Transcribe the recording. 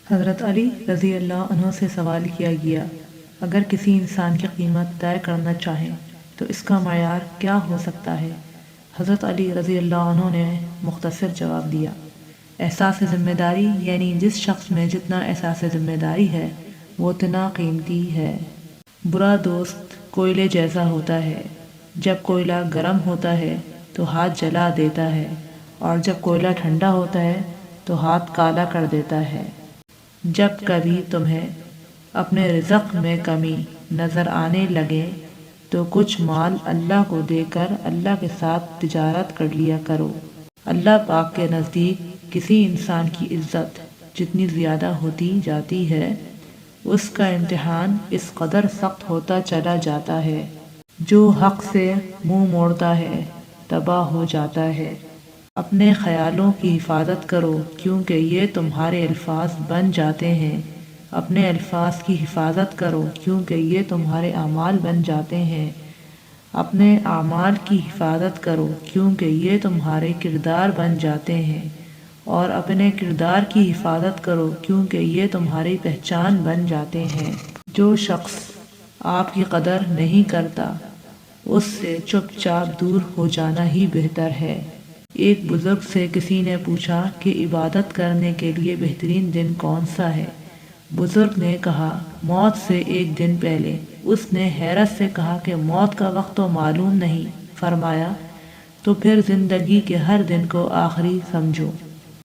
حضرت علی رضی اللہ عنہ سے سوال کیا گیا، اگر کسی انسان کی قیمت طے کرنا چاہیں تو اس کا معیار کیا ہو سکتا ہے؟ حضرت علی رضی اللہ عنہ نے مختصر جواب دیا، احساس ذمہ داری، یعنی جس شخص میں جتنا احساس ذمہ داری ہے وہ اتنا قیمتی ہے۔ برا دوست کوئلے جیسا ہوتا ہے، جب کوئلہ گرم ہوتا ہے تو ہاتھ جلا دیتا ہے، اور جب کوئلہ ٹھنڈا ہوتا ہے تو ہاتھ کالا کر دیتا ہے۔ جب کبھی تمہیں اپنے رزق میں کمی نظر آنے لگے تو کچھ مال اللہ کو دے کر اللہ کے ساتھ تجارت کر لیا کرو۔ اللہ پاک کے نزدیک کسی انسان کی عزت جتنی زیادہ ہوتی جاتی ہے، اس کا امتحان اس قدر سخت ہوتا چلا جاتا ہے۔ جو حق سے منہ موڑتا ہے تباہ ہو جاتا ہے۔ اپنے خیالوں کی حفاظت کرو کیونکہ یہ تمہارے الفاظ بن جاتے ہیں۔ اپنے الفاظ کی حفاظت کرو کیونکہ یہ تمہارے اعمال بن جاتے ہیں۔ اپنے اعمال کی حفاظت کرو کیونکہ یہ تمہارے کردار بن جاتے ہیں، اور اپنے کردار کی حفاظت کرو کیونکہ یہ تمہاری پہچان بن جاتے ہیں۔ جو شخص آپ کی قدر نہیں کرتا اس سے چپ چاپ دور ہو جانا ہی بہتر ہے۔ ایک بزرگ سے کسی نے پوچھا کہ عبادت کرنے کے لیے بہترین دن کون سا ہے؟ بزرگ نے کہا، موت سے ایک دن پہلے۔ اس نے حیرت سے کہا کہ موت کا وقت تو معلوم نہیں۔ فرمایا، تو پھر زندگی کے ہر دن کو آخری سمجھو۔